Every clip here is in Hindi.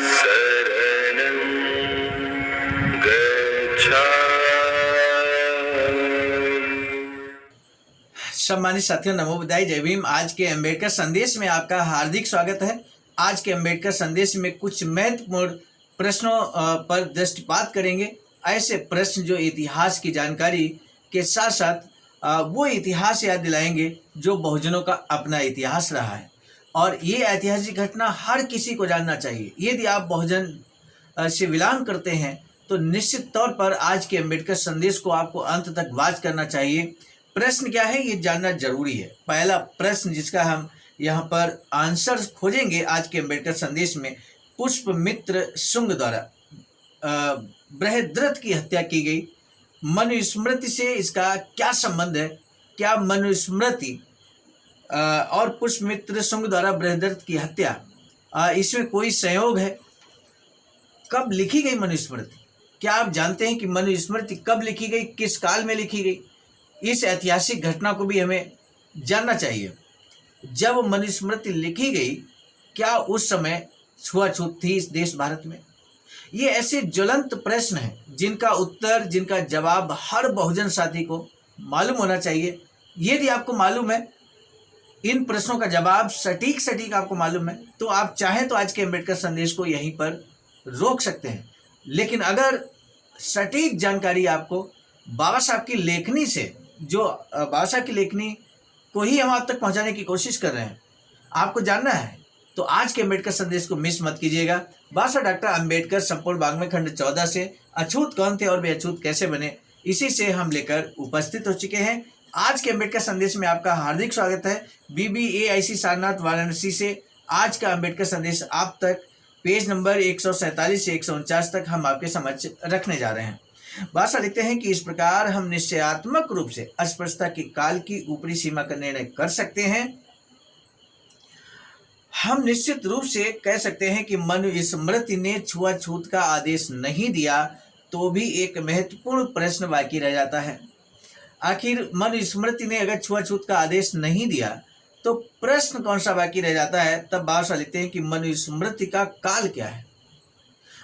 शरणं गच्छामि। सम्मानित साथियों, नमो बुद्धाय, जय भीम। आज के अम्बेडकर संदेश में आपका हार्दिक स्वागत है। आज के अम्बेडकर संदेश में कुछ महत्वपूर्ण प्रश्नों पर दृष्टिपात करेंगे। ऐसे प्रश्न जो इतिहास की जानकारी के साथ साथ वो इतिहास याद दिलाएंगे जो बहुजनों का अपना इतिहास रहा है, और ये ऐतिहासिक घटना हर किसी को जानना चाहिए। यदि आप बहुजन से विलान करते हैं तो निश्चित तौर पर आज के अम्बेडकर संदेश को आपको अंत तक वाच करना चाहिए। प्रश्न क्या है ये जानना जरूरी है। पहला प्रश्न जिसका हम यहाँ पर आंसर खोजेंगे आज के अम्बेडकर संदेश में, पुष्पमित्र शुंग द्वारा बृहद्रथ की हत्या की गई। मनुस्मृति से इसका क्या संबंध है? क्या मनुस्मृति और पुष्पमित्र शुंग द्वारा बृहद्रथ की हत्या इसमें कोई संयोग है? कब लिखी गई मनुस्मृति? क्या आप जानते हैं कि मनुस्मृति कब लिखी गई, किस काल में लिखी गई? इस ऐतिहासिक घटना को भी हमें जानना चाहिए। जब मनुस्मृति लिखी गई, क्या उस समय छुआछूत थी इस देश भारत में? ये ऐसे ज्वलंत प्रश्न हैं जिनका उत्तर, जिनका जवाब हर बहुजन साथी को मालूम होना चाहिए। यदि आपको मालूम है, इन प्रश्नों का जवाब सटीक आपको मालूम है, तो आप चाहें तो आज के अम्बेडकर संदेश को यहीं पर रोक सकते हैं। लेकिन अगर सटीक जानकारी आपको बाबा साहब की लेखनी से, जो बाबा साहब की लेखनी को ही हम आप तक पहुंचाने की कोशिश कर रहे हैं, आपको जानना है, तो आज के अम्बेडकर संदेश को मिस मत कीजिएगा। बाबा साहब डॉक्टर अम्बेडकर संपूर्ण वाङ्मय खंड 14 से अछूत कौन थे और वे अछूत कैसे बने, इसी से हम लेकर उपस्थित हो चुके हैं। आज के अम्बेडकर संदेश में आपका हार्दिक स्वागत है। BBAIC सारनाथ वाराणसी से आज का अम्बेडकर संदेश आप तक पेज नंबर 147 से 149 तक हम आपके समक्ष रखने जा रहे हैं। भाषा लिखते हैं कि इस प्रकार हम निश्चयात्मक रूप से अस्पृश्यता के काल की ऊपरी सीमा का निर्णय कर सकते हैं। हम निश्चित रूप से कह सकते हैं कि मनुस्मृति ने छुआछूत का आदेश नहीं दिया, तो भी एक महत्वपूर्ण प्रश्न बाकी रह जाता है। आखिर मनुस्मृति ने अगर छुआछूत का आदेश नहीं दिया तो प्रश्न कौन सा बाकी रह जाता है? तब भाषा लिखते हैं कि मनुस्मृति का काल क्या है?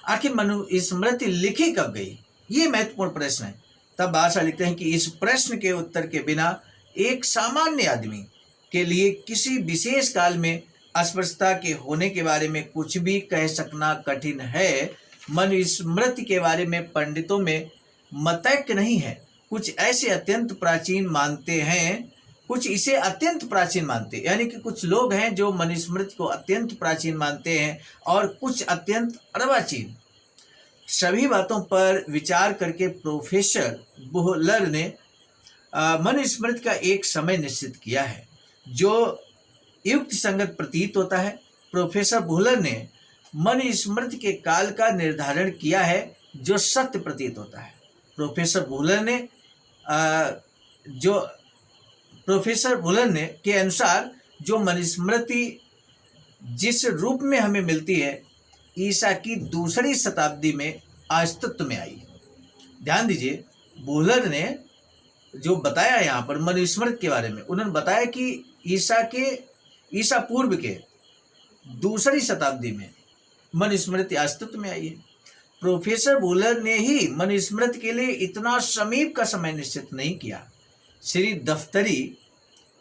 आखिर मनुस्मृति लिखी कब गई? ये महत्वपूर्ण प्रश्न है। तब भाषा लिखते हैं कि इस प्रश्न के उत्तर के बिना एक सामान्य आदमी के लिए किसी विशेष काल में अस्पृश्यता के होने के बारे में कुछ भी कह सकना कठिन है। मनुस्मृति के बारे में पंडितों में मतैक्य नहीं है। कुछ ऐसे अत्यंत प्राचीन मानते हैं, कुछ इसे अत्यंत प्राचीन मानते हैं, यानी कि कुछ लोग हैं जो मनुस्मृति को अत्यंत प्राचीन मानते हैं और कुछ अत्यंत अर्वाचीन। सभी बातों पर विचार करके प्रोफेसर बुहलर ने मनुस्मृति का एक समय निश्चित किया है जो युक्ति संगत प्रतीत होता है। प्रोफेसर बुहलर ने मनुस्मृति के काल का निर्धारण किया है जो सत्य प्रतीत होता है। प्रोफेसर बुहलर ने के अनुसार जो मनुस्मृति जिस रूप में हमें मिलती है, ईसा की दूसरी शताब्दी में अस्तित्व में आई। ध्यान दीजिए, बुहलर ने जो बताया यहाँ पर मनुस्मृति के बारे में, उन्होंने बताया कि ईसा पूर्व के दूसरी शताब्दी में मनुस्मृति अस्तित्व में आई है। प्रोफेसर बुहलर ने ही मनुस्मृति के लिए इतना समीप का समय निश्चित नहीं किया। श्री दफ्तरी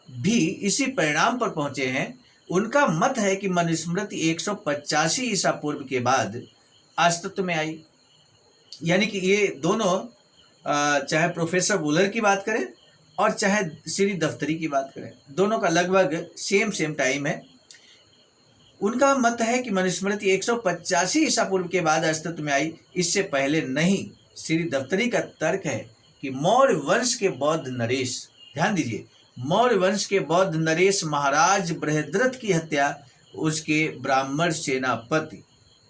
भी इसी परिणाम पर पहुंचे हैं। उनका मत है कि मनुस्मृति 185 ईसा पूर्व के बाद अस्तित्व में आई। यानी कि ये दोनों, चाहे प्रोफेसर बुहलर की बात करें और चाहे श्री दफ्तरी की बात करें, दोनों का लगभग सेम टाइम है। उनका मत है कि मनुस्मृति 185 ईसा पूर्व के बाद अस्तित्व में आई, इससे पहले नहीं। श्री दफ्तरी का तर्क है कि मौर्य वंश के बौद्ध नरेश, ध्यान दीजिए, मौर्य वंश के बौद्ध नरेश महाराज बृहद्रथ की हत्या उसके ब्राह्मण सेनापति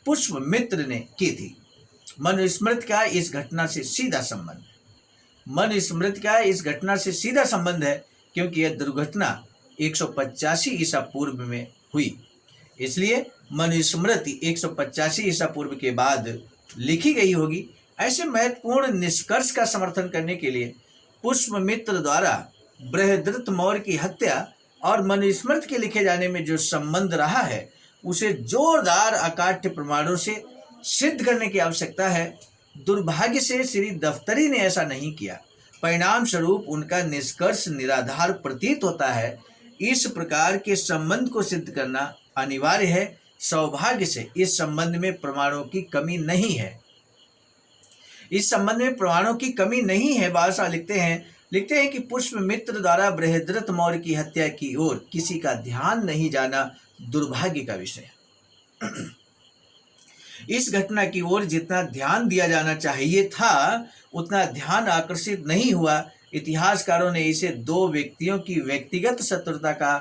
पुष्पमित्र ने की थी। मनुस्मृति का इस घटना से सीधा संबंध है क्योंकि यह दुर्घटना 185 ईसा पूर्व में हुई। इसलिए मनुस्मृति 185 ईसा पूर्व के बाद लिखी गई होगी। ऐसे महत्वपूर्ण निष्कर्ष का समर्थन करने के लिए पुष्पमित्र द्वारा बृहद्रथ मौर्य की हत्या और मनुस्मृति के लिखे जाने में जो संबंध रहा है उसे जोरदार अकाट्य प्रमाणों से सिद्ध करने की आवश्यकता है। दुर्भाग्य से श्री दफ्तरी ने ऐसा नहीं किया। परिणाम स्वरूप उनका निष्कर्ष निराधार प्रतीत होता है। इस प्रकार के संबंध को सिद्ध करना अनिवार्य है। सौभाग्य से इस संबंध में प्रमाणों की कमी नहीं है। इस संबंध में प्रमाणों की कमी नहीं है। बादशाह लिखते हैं कि पुष्पमित्र द्वारा बृहद्रथ मौर्य की हत्या की ओर किसी का ध्यान नहीं जाना दुर्भाग्य का विषय है। इस घटना की ओर जितना ध्यान दिया जाना चाहिए था उतना ध्यान आकर्षित नहीं हुआ। इतिहासकारों ने इसे दो व्यक्तियों की व्यक्तिगत शत्रुता का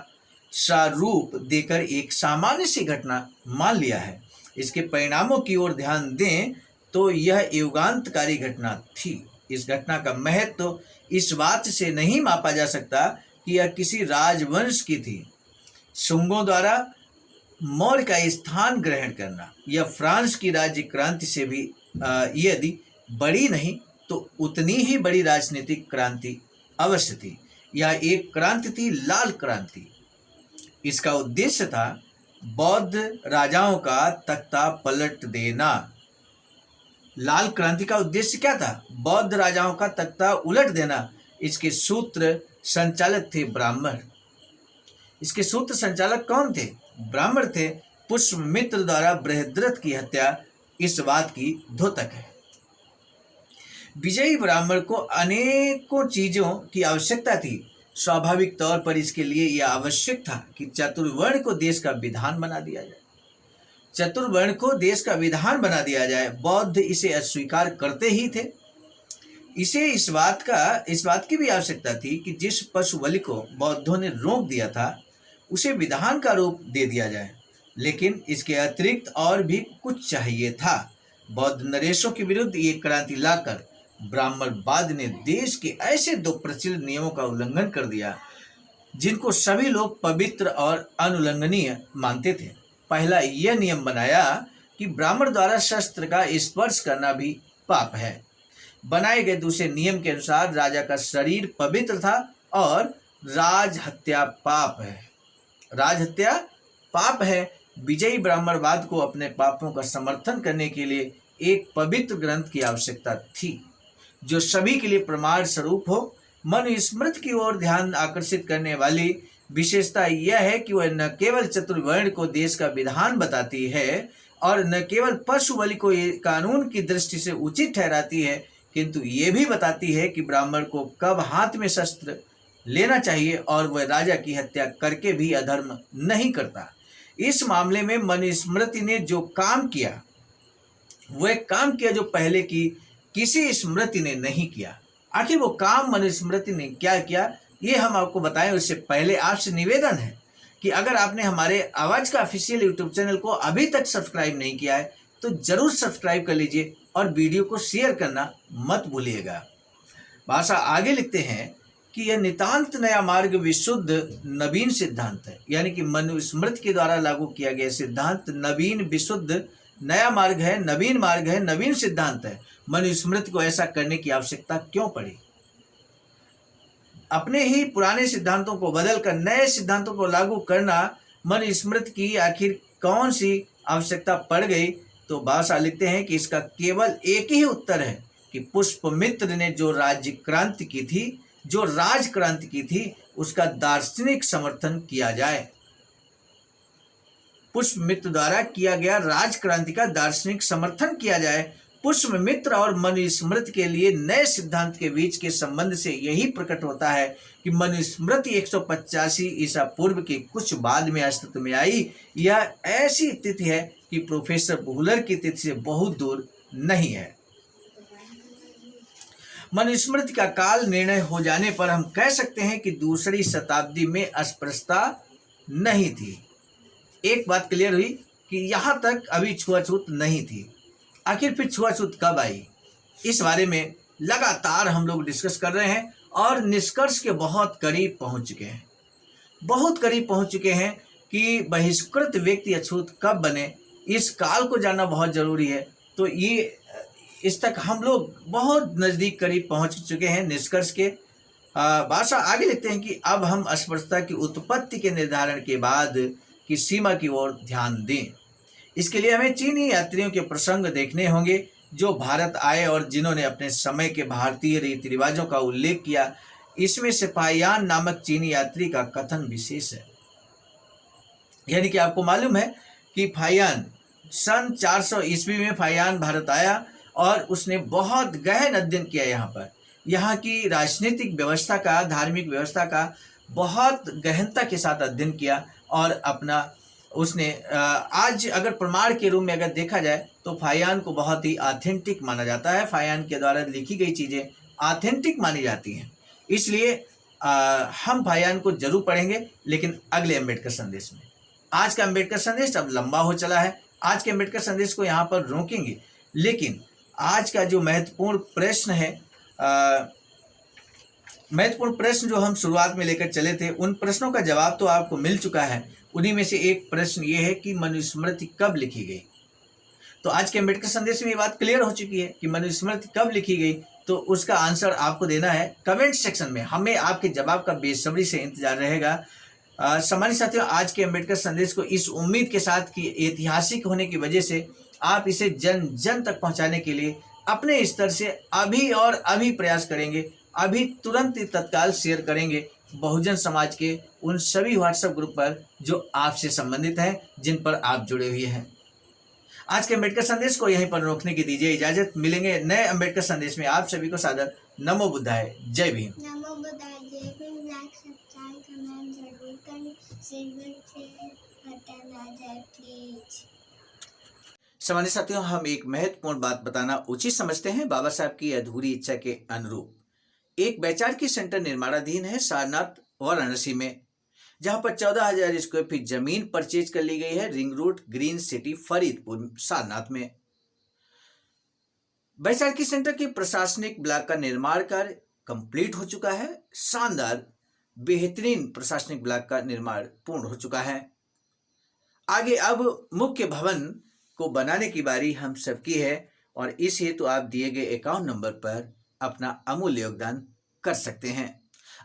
स्वरूप देकर एक सामान्य सी घटना मान लिया है। इसके परिणामों की ओर ध्यान दें तो यह युगांतकारी घटना थी। इस घटना का महत्व तो इस बात से नहीं मापा जा सकता कि यह किसी राजवंश की थी। शुंगों द्वारा मौर्य का स्थान ग्रहण करना यह फ्रांस की राज्य क्रांति से भी यदि बड़ी नहीं तो उतनी ही बड़ी राजनीतिक क्रांति अवश्य थी। यह एक क्रांति थी, लाल क्रांति। इसका उद्देश्य था बौद्ध राजाओं का तख्ता पलट देना। लाल क्रांति का उद्देश्य क्या था? बौद्ध राजाओं का तख्ता उलट देना। इसके सूत्र संचालक थे ब्राह्मण। इसके सूत्र संचालक कौन थे? ब्राह्मण थे। पुष्पमित्र द्वारा बृहद्रथ की हत्या इस बात की द्योतक है। विजयी ब्राह्मण को अनेकों चीजों की आवश्यकता थी। स्वाभाविक तौर पर इसके लिए यह आवश्यक था कि चतुर्वर्ण को देश का विधान बना दिया जाए। चतुर्वर्ण को देश का विधान बना दिया जाए। बौद्ध इसे अस्वीकार करते ही थे। इसे इस बात की भी आवश्यकता थी कि जिस पशु बलि को बौद्धों ने रोक दिया था उसे विधान का रूप दे दिया जाए। लेकिन इसके अतिरिक्त और भी कुछ चाहिए था। बौद्ध नरेशों के विरुद्ध ये क्रांति लाकर ब्राह्मणवाद ने देश के ऐसे दो प्रचलित नियमों का उल्लंघन कर दिया जिनको सभी लोग पवित्र और अनुल्लंघनीय मानते थे। पहला यह नियम बनाया कि ब्राह्मण द्वारा शस्त्र का स्पर्श करना भी पाप है। बनाए गए दूसरे नियम के अनुसार राजा का शरीर पवित्र था और राज हत्या पाप है। राज हत्या पाप है। विजयी ब्राह्मणवाद को अपने पापों का समर्थन करने के लिए एक पवित्र ग्रंथ की आवश्यकता थी जो सभी के लिए प्रमाण स्वरूप हो। मनुस्मृति की ओर ध्यान आकर्षित करने वाली विशेषता यह है कि वह न केवल चतुर्वर्ण को देश का विधान बताती है और न केवल पशु बलि को ये कानून की दृष्टि से उचित ठहराती है, किंतु ये भी बताती है कि ब्राह्मण को कब हाथ में शस्त्र लेना चाहिए और वह राजा की हत्या करके भी अधर्म नहीं करता। इस मामले में मनुस्मृति ने जो काम किया वह काम किया जो पहले की किसी स्मृति ने नहीं किया। आखिर वो काम मनुस्मृति ने क्या किया ये हम आपको बताएं। उससे पहले आपसे निवेदन है कि अगर आपने हमारे आवाज का ऑफिशियल यूट्यूब चैनल को अभी तक सब्सक्राइब नहीं किया है तो जरूर सब्सक्राइब कर लीजिए और वीडियो को शेयर करना मत भूलिएगा। भाषा आगे लिखते हैं कि यह नितांत नया मार्ग विशुद्ध नवीन सिद्धांत है। यानी कि मनुस्मृति के द्वारा लागू किया गया सिद्धांत नवीन विशुद्ध नया मार्ग है, नवीन मार्ग है, नवीन सिद्धांत है। मनुस्मृति को ऐसा करने की आवश्यकता क्यों पड़ी? अपने ही पुराने सिद्धांतों को बदलकर नए सिद्धांतों को लागू करना मनुस्मृति की आखिर कौन सी आवश्यकता पड़ गई? तो भाषा लिखते हैं कि इसका केवल एक ही उत्तर है कि पुष्पमित्र ने जो राज क्रांति की थी उसका दार्शनिक समर्थन किया जाए। पुष्पमित्र द्वारा किया गया राज क्रांति का दार्शनिक समर्थन किया जाए। पुष्पमित्र और मनुस्मृति के लिए नए सिद्धांत के बीच के संबंध से यही प्रकट होता है कि मनुस्मृति 185 ईसा पूर्व के कुछ बाद में अस्तित्व में आई। यह ऐसी तिथि है कि प्रोफेसर बुहलर की तिथि से बहुत दूर नहीं है। मनुस्मृति का काल निर्णय हो जाने पर हम कह सकते हैं कि दूसरी शताब्दी में अस्पृश्यता नहीं थी। एक बात क्लियर हुई कि यहाँ तक अभी छुआछूत नहीं थी। आखिर फिर छुआछूत कब आई? इस बारे में लगातार हम लोग डिस्कस कर रहे हैं और निष्कर्ष के बहुत करीब पहुंच चुके हैं कि बहिष्कृत व्यक्ति अछूत कब बने। इस काल को जानना बहुत जरूरी है। तो ये इस तक हम लोग बहुत नज़दीक करीब पहुंच चुके हैं निष्कर्ष के। भाषा आगे लिखते हैं कि अब हम अस्पृश्यता की उत्पत्ति के निर्धारण के बाद की सीमा की ओर ध्यान दें। इसके लिए हमें चीनी यात्रियों के प्रसंग देखने होंगे जो भारत आए और जिन्होंने अपने समय के भारतीय रीति रिवाजों का उल्लेख किया। इसमें से फाहियान नामक चीनी यात्री का कथन विशेष है। यानी कि आपको मालूम है कि फाहियान सन 400 ईस्वी में फाहियान भारत आया और उसने बहुत गहन अध्ययन किया। यहाँ की राजनीतिक व्यवस्था का, धार्मिक व्यवस्था का बहुत गहनता के साथ अध्ययन किया और अपना उसने आज अगर प्रमाण के रूप में अगर देखा जाए तो फाहियान को बहुत ही ऑथेंटिक माना जाता है। फाहियान के द्वारा लिखी गई चीज़ें ऑथेंटिक मानी जाती हैं। इसलिए हम फाहियान को जरूर पढ़ेंगे, लेकिन अगले अम्बेडकर संदेश में। आज का अम्बेडकर संदेश अब लंबा हो चला है, आज के अम्बेडकर संदेश को यहाँ पर रोकेंगे, लेकिन आज का जो महत्वपूर्ण प्रश्न है, महत्वपूर्ण प्रश्न जो हम शुरुआत में लेकर चले थे, उन प्रश्नों का जवाब तो आपको मिल चुका है। उन्हीं में से एक प्रश्न ये है कि मनुस्मृति कब लिखी गई। तो आज के अम्बेडकर संदेश में ये बात क्लियर हो चुकी है कि मनुस्मृति कब लिखी गई। तो उसका आंसर आपको देना है कमेंट सेक्शन में। हमें आपके जवाब का बेसब्री से इंतजार रहेगा। सामान्य साथियों, आज के अम्बेडकर संदेश को इस उम्मीद के साथ कि ऐतिहासिक होने की वजह से आप इसे जन जन तक पहुंचाने के लिए अपने स्तर से अभी और अभी प्रयास करेंगे, अभी तुरंत तत्काल शेयर करेंगे बहुजन समाज के उन सभी व्हाट्सएप ग्रुप पर जो आपसे संबंधित हैं, जिन पर आप जुड़े हुए हैं। आज के अम्बेडकर संदेश को यहीं पर रोकने की दीजिए इजाजत। मिलेंगे नए अम्बेडकर संदेश में। आप सभी को सादर नमो बुद्धाय, जय भीम। नमो बुद्धाय, जय भीम। लाइक, सब्सक्राइब, कमेंट जरूर करें। सिल्वर प्ले बटन आ जाए प्लीज। सामान्य साथियों, हम एक महत्वपूर्ण बात बताना उचित समझते हैं। बाबा साहब की अधूरी इच्छा के अनुरूप एक वैचारिकी सेंटर निर्माणाधीन है सारनाथ वाराणसी में, जहां पर 14,000 स्क्वायर फीट जमीन परचेज कर ली गई है ring road, green city, Faridpur, Sarnath में। वैचारिकी सेंटर के प्रशासनिक ब्लॉक का निर्माण कार्य कंप्लीट हो चुका है। शानदार बेहतरीन प्रशासनिक ब्लॉक का निर्माण पूर्ण हो चुका है। आगे अब मुख्य भवन को बनाने की बारी हम सबकी है और इस हेतु आप दिए गए अकाउंट नंबर पर अपना अमूल्य योगदान कर सकते हैं।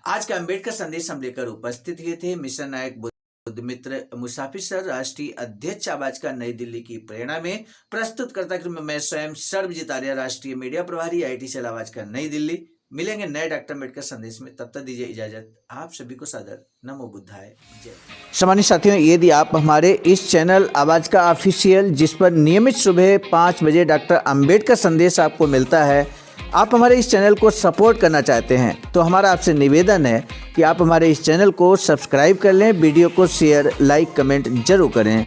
आज का अम्बेडकर संदेश हम लेकर उपस्थित हुए थे मिशन नायक बुद्ध मित्र मुसाफिर सर, राष्ट्रीय अध्यक्ष आवाज का नई दिल्ली की प्रेरणा में। प्रस्तुत करता क्रम मैं स्वयं सर्वजित आर्य, राष्ट्रीय मीडिया प्रभारी, IIT सेल आवाज का नई दिल्ली। मिलेंगे नए डॉक्टर अम्बेडकर संदेश में, तब तक दीजिए इजाजत। आप सभी को सादर नमो बुद्धाय, जय। सामान्य साथियों, यदि आप हमारे इस चैनल आवाज का ऑफिशियल, जिस पर नियमित सुबह 5 बजे डॉक्टर अम्बेडकर संदेश आपको मिलता है, आप हमारे इस चैनल को सपोर्ट करना चाहते हैं तो हमारा आपसे निवेदन है कि आप हमारे इस चैनल को सब्सक्राइब कर लें, वीडियो को शेयर, लाइक, कमेंट जरूर करें।